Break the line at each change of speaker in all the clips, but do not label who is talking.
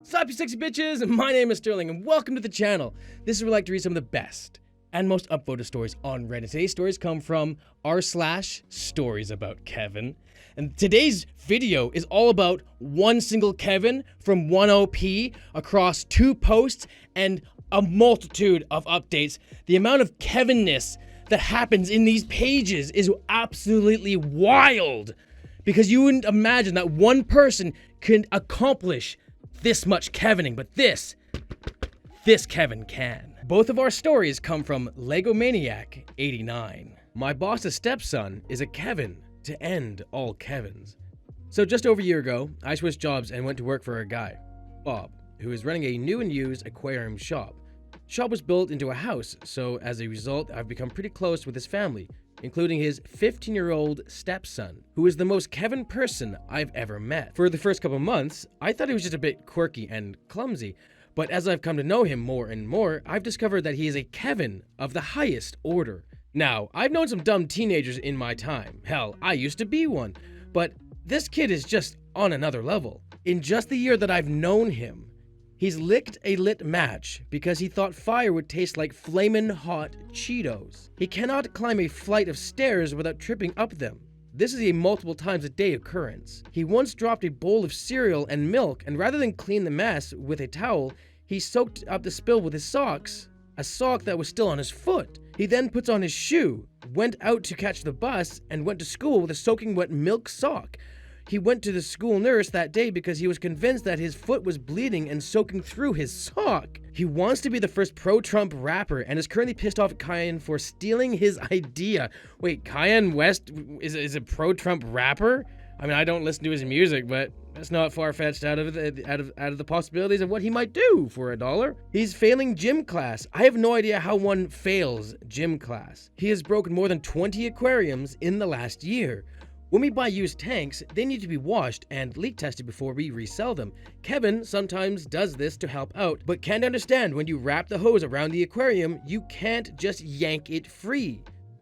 Sup, you sexy bitches? My name is Sterling, and welcome to the channel. This is where we like to read some of the best and most upvoted stories on Reddit. Today's stories come from r/stories about Kevin. And today's video is all about one single Kevin from 1OP across 2 posts and a multitude of updates. The amount of Kevinness that happens in these pages is absolutely wild, because you wouldn't imagine that one person can accomplish this much Kevining, but this Kevin can. Both of our stories come from Legomaniac89. My boss's stepson is a Kevin to end all Kevins. So just over a year ago, I switched jobs and went to work for a guy, Bob, who is running a new and used aquarium shop. Shop was built into a house, so as a result, I've become pretty close with his family, including his 15-year-old stepson, who is the most Kevin person I've ever met. For the first couple months, I thought he was just a bit quirky and clumsy, but as I've come to know him more and more, I've discovered that he is a Kevin of the highest order. Now, I've known some dumb teenagers in my time. Hell, I used to be one, but this kid is just on another level. In just the year that I've known him, he's licked a lit match because he thought fire would taste like flamin' hot Cheetos. He cannot climb a flight of stairs without tripping up them. This is a multiple times a day occurrence. He once dropped a bowl of cereal and milk, and rather than clean the mess with a towel, he soaked up the spill with his socks, a sock that was still on his foot. He then puts on his shoe, went out to catch the bus, and went to school with a soaking wet milk sock. He went to the school nurse that day because he was convinced that his foot was bleeding and soaking through his sock. He wants to be the first pro-Trump rapper and is currently pissed off at Kanye for stealing his idea. Wait, Kanye West is a pro-Trump rapper? I mean, I don't listen to his music, but that's not far-fetched out of the possibilities of what he might do for $1. He's failing gym class. I have no idea how one fails gym class. He has broken more than 20 aquariums in the last year. When we buy used tanks, they need to be washed and leak tested before we resell them. Kevin sometimes does this to help out, but can't understand when you wrap the hose around the aquarium, you can't just yank it free.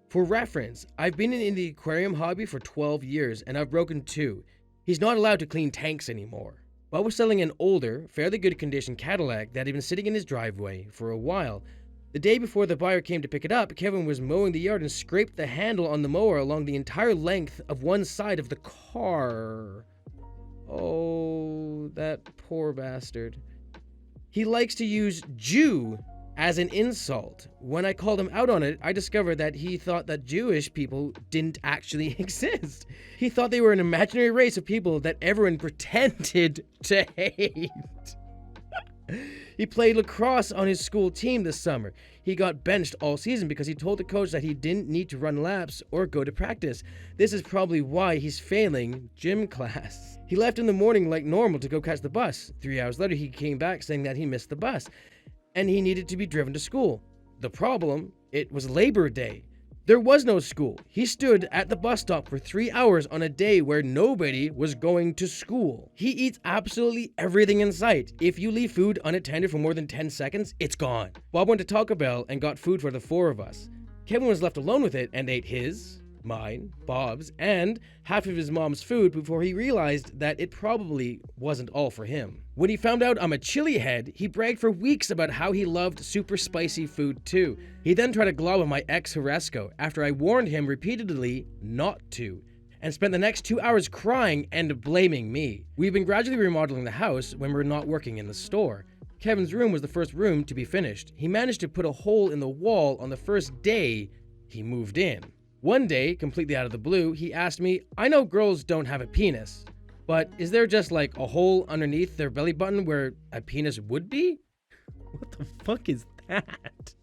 For reference, I've been in the aquarium hobby for 12 years and I've broken 2. He's not allowed to clean tanks anymore. Bob was selling an older, fairly good condition Cadillac that had been sitting in his driveway for a while. The day before the buyer came to pick it up, Kevin was mowing the yard and scraped the handle on the mower along the entire length of one side of the car. Oh, that poor bastard. He likes to use Jew as an insult. When I called him out on it, I discovered that he thought that Jewish people didn't actually exist. He thought they were an imaginary race of people that everyone pretended to hate. He played lacrosse on his school team this summer. He got benched all season because he told the coach that he didn't need to run laps or go to practice. This is probably why he's failing gym class. He left in the morning like normal to go catch the bus. 3 hours later, he came back saying that he missed the bus and he needed to be driven to school. The problem, it was Labor Day. There was no school. He stood at the bus stop for 3 hours on a day where nobody was going to school. He eats absolutely everything in sight. If you leave food unattended for more than 10 seconds, it's gone. Bob went to Taco Bell and got food for the 4 of us. Kevin was left alone with it and ate his, mine, Bob's, and half of his mom's food before he realized that it probably wasn't all for him. When he found out I'm a chili head, he bragged for weeks about how he loved super spicy food too. He then tried to glob on my ex Horesco after I warned him repeatedly not to, and spent the next 2 hours crying and blaming me. We've been gradually remodeling the house when we're not working in the store. Kevin's room was the first room to be finished. He managed to put a hole in the wall on the first day he moved in. One day, completely out of the blue, he asked me, I know girls don't have a penis, but is there just like a hole underneath their belly button where a penis would be? What the fuck is that?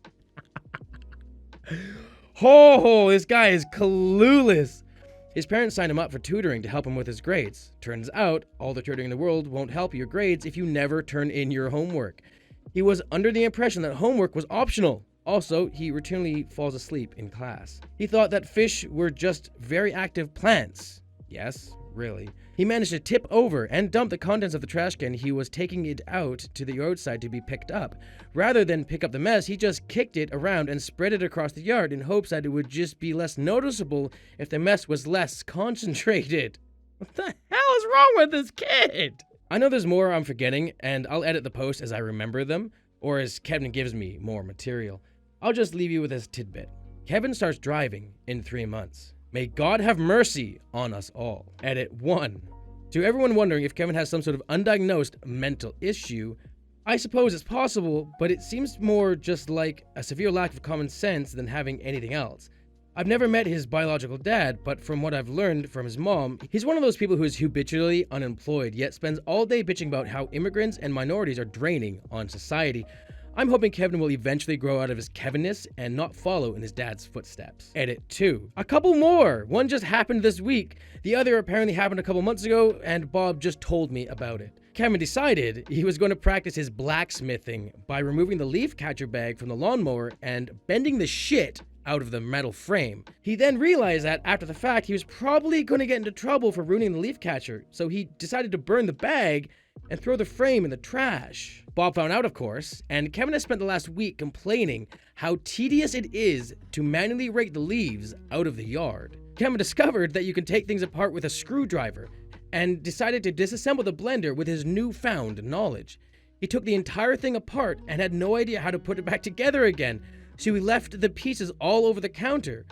Oh, this guy is clueless. His parents signed him up for tutoring to help him with his grades. Turns out, all the tutoring in the world won't help your grades if you never turn in your homework. He was under the impression that homework was optional. Also, he routinely falls asleep in class. He thought that fish were just very active plants. Yes, really. He managed to tip over and dump the contents of the trash can. He was taking it out to the roadside to be picked up. Rather than pick up the mess, he just kicked it around and spread it across the yard in hopes that it would just be less noticeable if the mess was less concentrated. What the hell is wrong with this kid? I know there's more I'm forgetting, and I'll edit the post as I remember them, or as Kevin gives me more material. I'll just leave you with this tidbit. Kevin starts driving in 3 months. May God have mercy on us all. Edit 1. To everyone wondering if Kevin has some sort of undiagnosed mental issue, I suppose it's possible, but it seems more just like a severe lack of common sense than having anything else. I've never met his biological dad, but from what I've learned from his mom, he's one of those people who is habitually unemployed, yet spends all day bitching about how immigrants and minorities are draining on society. I'm hoping Kevin will eventually grow out of his Kevinness and not follow in his dad's footsteps. Edit 2. A couple more! One just happened this week. The other apparently happened a couple months ago, and Bob just told me about it. Kevin decided he was going to practice his blacksmithing by removing the leaf catcher bag from the lawnmower and bending the shit out of the metal frame. He then realized that after the fact, he was probably going to get into trouble for ruining the leaf catcher, so he decided to burn the bag and throw the frame in the trash. Bob found out, of course, and Kevin has spent the last week complaining how tedious it is to manually rake the leaves out of the yard. Kevin discovered that you can take things apart with a screwdriver and decided to disassemble the blender with his newfound knowledge. He took the entire thing apart and had no idea how to put it back together again, so he left the pieces all over the counter.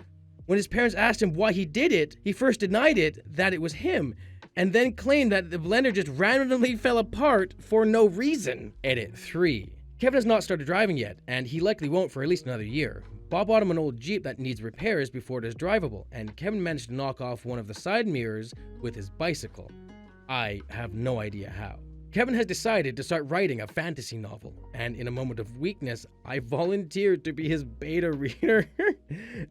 When his parents asked him why he did it, he first denied it, that it was him, and then claimed that the blender just randomly fell apart for no reason. Edit 3. Kevin has not started driving yet, and he likely won't for at least another year. Bob bought him an old Jeep that needs repairs before it is drivable, and Kevin managed to knock off one of the side mirrors with his bicycle. I have no idea how. Kevin has decided to start writing a fantasy novel, and in a moment of weakness, I volunteered to be his beta reader,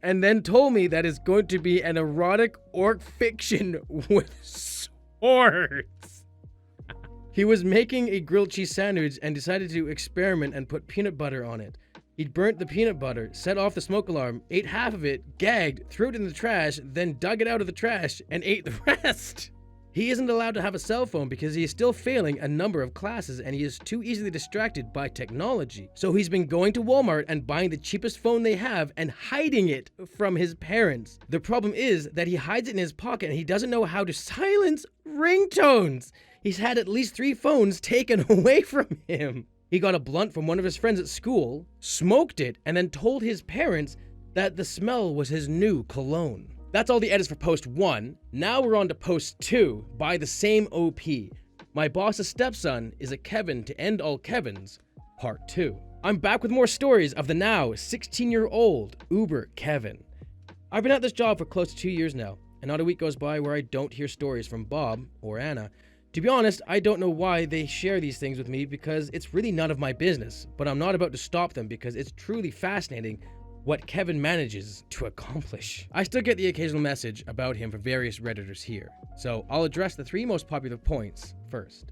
and then told me that it's going to be an erotic orc fiction with swords. He was making a grilled cheese sandwich and decided to experiment and put peanut butter on it. He'd burnt the peanut butter, set off the smoke alarm, ate half of it, gagged, threw it in the trash, then dug it out of the trash and ate the rest. He isn't allowed to have a cell phone because he is still failing a number of classes and he is too easily distracted by technology. So he's been going to Walmart and buying the cheapest phone they have and hiding it from his parents. The problem is that he hides it in his pocket and he doesn't know how to silence ringtones. He's had at least 3 phones taken away from him. He got a blunt from one of his friends at school, smoked it, and then told his parents that the smell was his new cologne. That's all the edits for post 1. Now we're on to post 2 by the same OP. My boss's stepson is a Kevin to end all Kevins, part 2. I'm back with more stories of the now 16-year-old Uber Kevin. I've been at this job for close to 2 years now, and not a week goes by where I don't hear stories from Bob or Anna. To be honest, I don't know why they share these things with me because it's really none of my business, but I'm not about to stop them because it's truly fascinating what Kevin manages to accomplish. I still get the occasional message about him from various Redditors here, so I'll address the 3 most popular points first.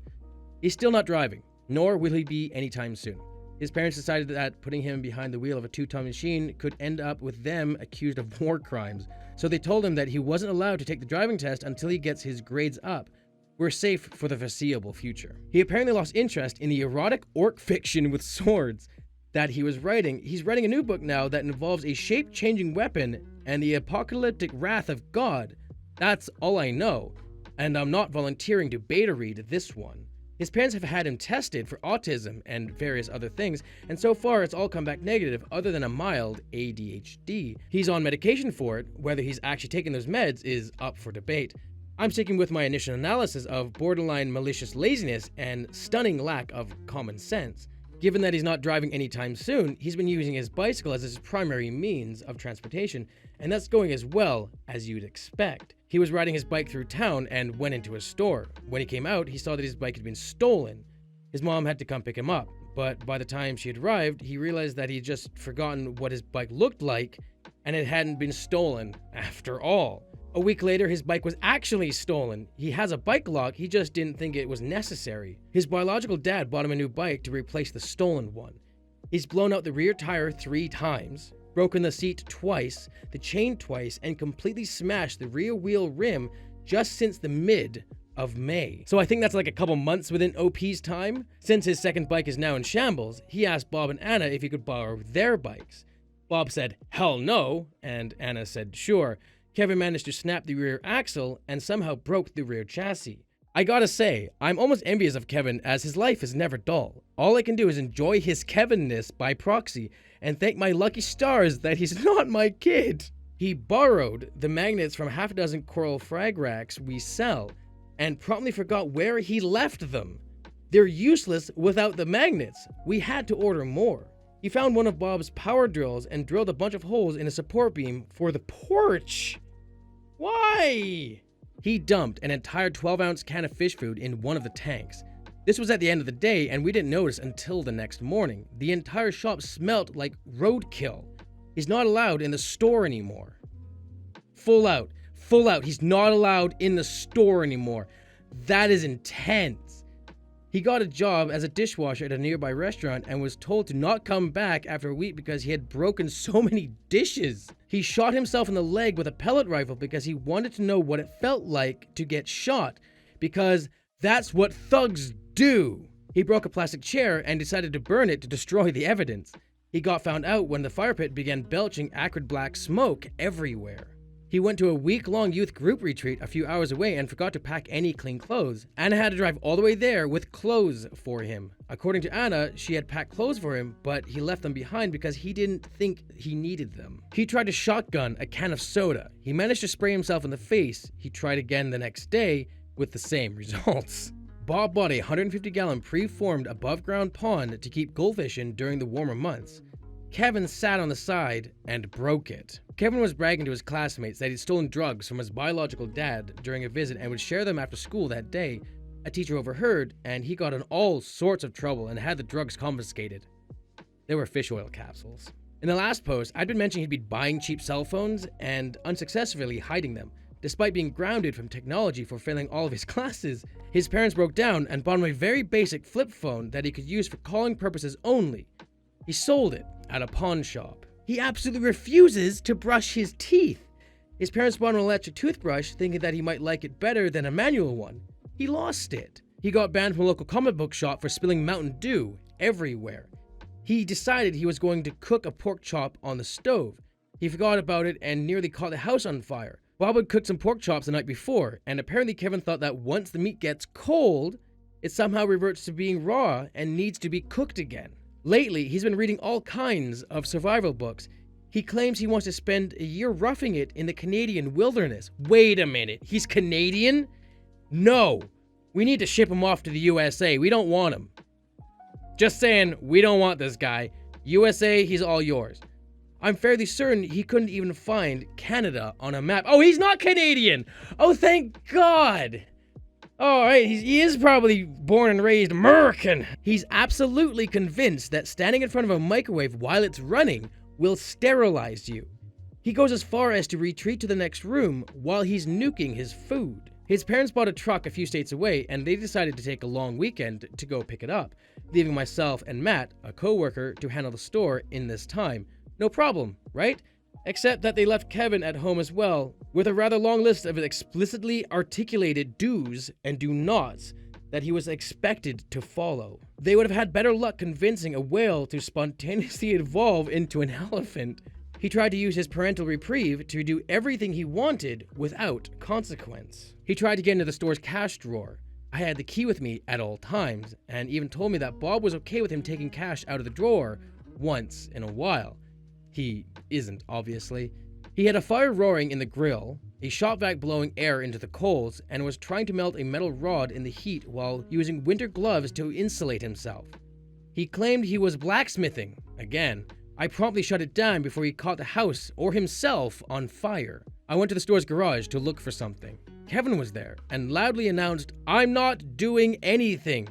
He's still not driving, nor will he be anytime soon. His parents decided that putting him behind the wheel of a 2-ton machine could end up with them accused of war crimes, so they told him that he wasn't allowed to take the driving test until he gets his grades up. We're safe for the foreseeable future. He apparently lost interest in the erotic orc fiction with swords that he was writing. He's writing a new book now that involves a shape-changing weapon and the apocalyptic wrath of God. That's all I know, and I'm not volunteering to beta read this one. His parents have had him tested for autism and various other things, and so far it's all come back negative other than a mild ADHD. He's on medication for it. Whether he's actually taking those meds is up for debate. I'm sticking with my initial analysis of borderline malicious laziness and stunning lack of common sense. Given that he's not driving anytime soon, he's been using his bicycle as his primary means of transportation, and that's going as well as you'd expect. He was riding his bike through town and went into a store. When he came out, he saw that his bike had been stolen. His mom had to come pick him up, but by the time she had arrived, he realized that he'd just forgotten what his bike looked like, and it hadn't been stolen after all. A week later, his bike was actually stolen. He has a bike lock, he just didn't think it was necessary. His biological dad bought him a new bike to replace the stolen one. He's blown out the rear tire 3 times, broken the seat twice, the chain twice, and completely smashed the rear wheel rim just since the mid of May. So I think that's like a couple months within OP's time. Since his second bike is now in shambles, he asked Bob and Anna if he could borrow their bikes. Bob said, "Hell no," and Anna said, "Sure." Kevin managed to snap the rear axle and somehow broke the rear chassis. I gotta say, I'm almost envious of Kevin as his life is never dull. All I can do is enjoy his Kevinness by proxy and thank my lucky stars that he's not my kid. He borrowed the magnets from half a dozen coral frag racks we sell and promptly forgot where he left them. They're useless without the magnets. We had to order more. He found one of Bob's power drills and drilled a bunch of holes in a support beam for the porch. Why? He dumped an entire 12-ounce can of fish food in one of the tanks. This was at the end of the day, and we didn't notice until the next morning. The entire shop smelt like roadkill. He's not allowed in the store anymore. Full out. He's not allowed in the store anymore. That is intense. He got a job as a dishwasher at a nearby restaurant and was told to not come back after a week because he had broken so many dishes. He shot himself in the leg with a pellet rifle because he wanted to know what it felt like to get shot, because that's what thugs do. He broke a plastic chair and decided to burn it to destroy the evidence. He got found out when the fire pit began belching acrid black smoke everywhere. He went to a week-long youth group retreat a few hours away and forgot to pack any clean clothes. Anna had to drive all the way there with clothes for him. According to Anna, she had packed clothes for him, but he left them behind because he didn't think he needed them. He tried to shotgun a can of soda. He managed to spray himself in the face. He tried again the next day with the same results. Bob bought a 150-gallon pre-formed above-ground pond to keep goldfish in during the warmer months. Kevin sat on the side and broke it. Kevin was bragging to his classmates that he'd stolen drugs from his biological dad during a visit and would share them after school that day. A teacher overheard, and he got in all sorts of trouble and had the drugs confiscated. They were fish oil capsules. In the last post, I'd been mentioning he'd be buying cheap cell phones and unsuccessfully hiding them. Despite being grounded from technology for failing all of his classes, his parents broke down and bought him a very basic flip phone that he could use for calling purposes only. He sold it at a pawn shop. He absolutely refuses to brush his teeth. His parents bought him an electric toothbrush, thinking that he might like it better than a manual one. He lost it. He got banned from a local comic book shop for spilling Mountain Dew everywhere. He decided he was going to cook a pork chop on the stove. He forgot about it and nearly caught the house on fire. Bob had cooked some pork chops the night before, and apparently Kevin thought that once the meat gets cold, it somehow reverts to being raw and needs to be cooked again. Lately, he's been reading all kinds of survival books. He claims he wants to spend a year roughing it in the Canadian wilderness. Wait a minute, he's Canadian? No, we need to ship him off to the USA. We don't want him. Just saying, we don't want this guy. USA, he's all yours. I'm fairly certain he couldn't even find Canada on a map. Oh, he's not Canadian! Oh, thank God! Alright, he is probably born and raised American. He's absolutely convinced that standing in front of a microwave while it's running will sterilize you. He goes as far as to retreat to the next room while he's nuking his food. His parents bought a truck a few states away, and they decided to take a long weekend to go pick it up, leaving myself and Matt, a co-worker, to handle the store in this time. No problem, right? Except that they left Kevin at home as well, with a rather long list of explicitly articulated do's and do nots that he was expected to follow. They would have had better luck convincing a whale to spontaneously evolve into an elephant. He tried to use his parental reprieve to do everything he wanted without consequence. He tried to get into the store's cash drawer. I had the key with me at all times, and even told me that Bob was okay with him taking cash out of the drawer once in a while. He isn't, obviously. He had a fire roaring in the grill, a shop vac blowing air into the coals, and was trying to melt a metal rod in the heat while using winter gloves to insulate himself. He claimed he was blacksmithing. Again, I promptly shut it down before he caught the house or himself on fire. I went to the store's garage to look for something. Kevin was there and loudly announced, "I'm not doing anything."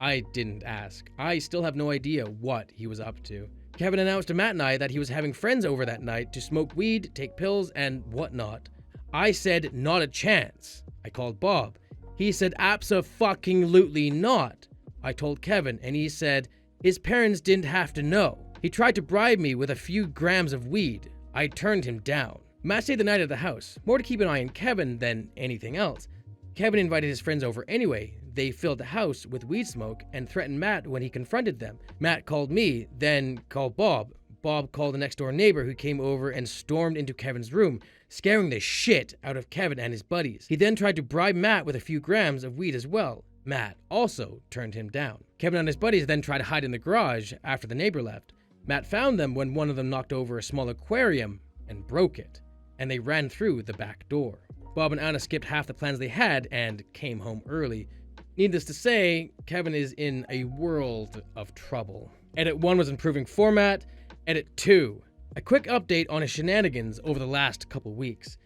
I didn't ask. I still have no idea what he was up to. Kevin announced to Matt and I that he was having friends over that night to smoke weed, take pills, and whatnot. I said, not a chance. I called Bob. He said, abso-fucking-lutely not. I told Kevin, and he said, his parents didn't have to know. He tried to bribe me with a few grams of weed. I turned him down. Matt stayed the night at the house, more to keep an eye on Kevin than anything else. Kevin invited his friends over anyway. They filled the house with weed smoke and threatened Matt when he confronted them. Matt called me, then called Bob. Bob called the next door neighbor who came over and stormed into Kevin's room, scaring the shit out of Kevin and his buddies. He then tried to bribe Matt with a few grams of weed as well. Matt also turned him down. Kevin and his buddies then tried to hide in the garage after the neighbor left. Matt found them when one of them knocked over a small aquarium and broke it, and they ran through the back door. Bob and Anna skipped half the plans they had and came home early. Needless to say, Kevin is in a world of trouble. Edit 1 was improving format. Edit 2, a quick update on his shenanigans over the last couple weeks.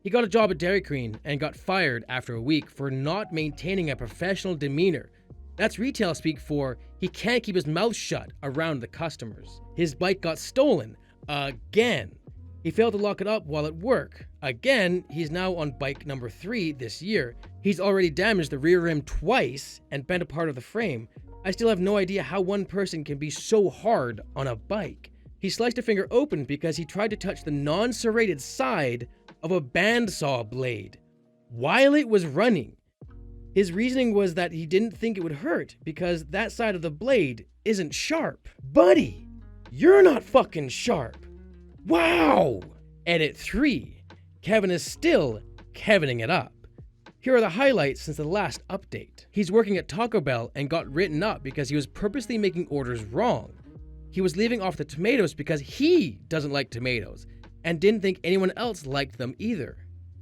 He got a job at Dairy Queen and got fired after a week for not maintaining a professional demeanor. That's retail speak for he can't keep his mouth shut around the customers. His bike got stolen again. He failed to lock it up while at work. Again, he's now on bike number 3 this year. He's already damaged the rear rim twice and bent a part of the frame. I still have no idea how one person can be so hard on a bike. He sliced a finger open because he tried to touch the non-serrated side of a bandsaw blade while it was running. His reasoning was that he didn't think it would hurt because that side of the blade isn't sharp. Buddy, you're not fucking sharp. Wow! Edit 3. Kevin is still Kevining it up. Here are the highlights since the last update. He's working at Taco Bell and got written up because he was purposely making orders wrong. He was leaving off the tomatoes because he doesn't like tomatoes and didn't think anyone else liked them either.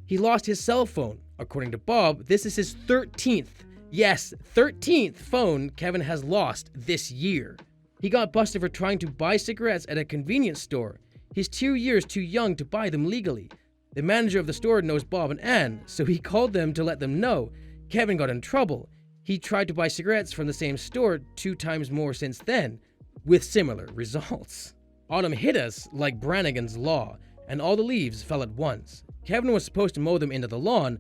He lost his cell phone. According to Bob, this is his 13th, yes, 13th phone Kevin has lost this year. He got busted for trying to buy cigarettes at a convenience store. He's 2 years too young to buy them legally. The manager of the store knows Bob and Ann, so he called them to let them know. Kevin got in trouble. He tried to buy cigarettes from the same store 2 times more since then, with similar results. Autumn hit us like Brannigan's Law, and all the leaves fell at once. Kevin was supposed to mow them into the lawn,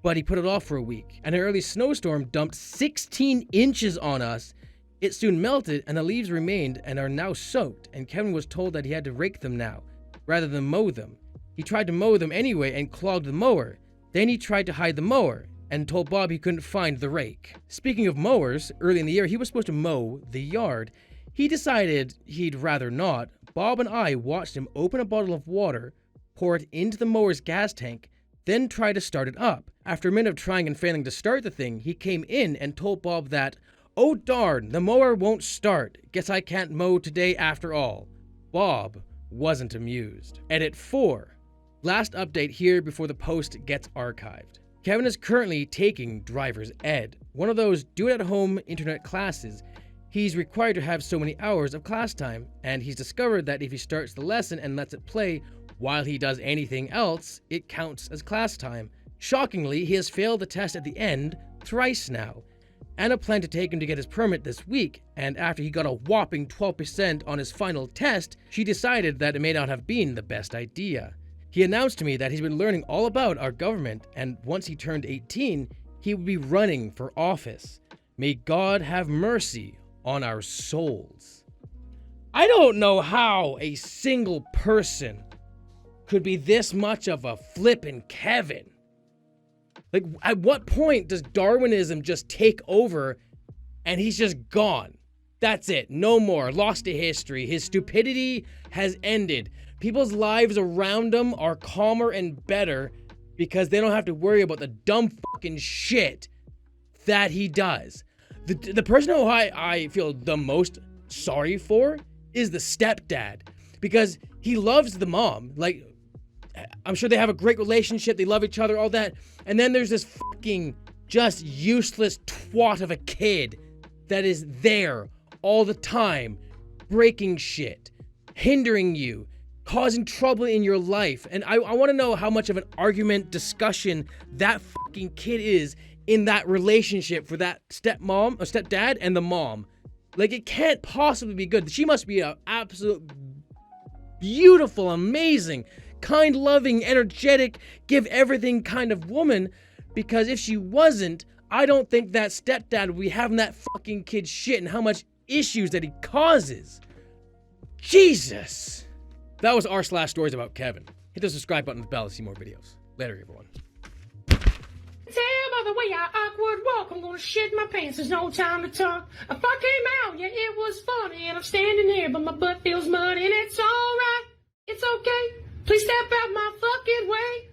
but he put it off for a week. An early snowstorm dumped 16 inches on us. It soon melted, and the leaves remained and are now soaked, and Kevin was told that he had to rake them now, rather than mow them. He tried to mow them anyway and clogged the mower. Then he tried to hide the mower and told Bob he couldn't find the rake. Speaking of mowers, early in the year he was supposed to mow the yard. He decided he'd rather not. Bob and I watched him open a bottle of water, pour it into the mower's gas tank, then try to start it up. After a minute of trying and failing to start the thing, he came in and told Bob that, "Oh darn, the mower won't start. Guess I can't mow today after all." Bob wasn't amused. Edit 4. Last update here before the post gets archived. Kevin is currently taking driver's ed, one of those do-it-at-home internet classes. He's required to have so many hours of class time, and he's discovered that if he starts the lesson and lets it play while he does anything else, it counts as class time. Shockingly, he has failed the test at the end thrice now. Anna planned to take him to get his permit this week, and after he got a whopping 12% on his final test, she decided that it may not have been the best idea. He announced to me that he's been learning all about our government, and once he turned 18, he would be running for office. May God have mercy on our souls. I don't know how a single person could be this much of a flippin' Kevin. Like, at what point does Darwinism just take over and he's just gone? That's it. No more. Lost to history. His stupidity has ended. People's lives around him are calmer and better because they don't have to worry about the dumb fucking shit that he does. The person who I feel the most sorry for is the stepdad, because he loves the mom. Like, I'm sure they have a great relationship. They love each other, all that. And then there's this fucking just useless twat of a kid that is there all the time, breaking shit, hindering you, causing trouble in your life. And I want to know how much of an argument, discussion that fucking kid is in that relationship for that stepmom or stepdad and the mom. Like, it can't possibly be good. She must be an absolute beautiful, amazing, kind, loving, energetic, give everything kind of woman, because if she wasn't, I don't think that stepdad would be having that fucking kid shit and how much issues that he causes. Jesus. That was r/stories about Kevin. Hit the subscribe button and the bell to see more videos. Later, everyone. Tell by the
way I awkward walk. I'm gonna shit my pants, there's no time to talk. If I came out, yeah, it was funny. And I'm standing here, but my butt feels muddy. And it's alright, it's okay. Please step out my fucking way.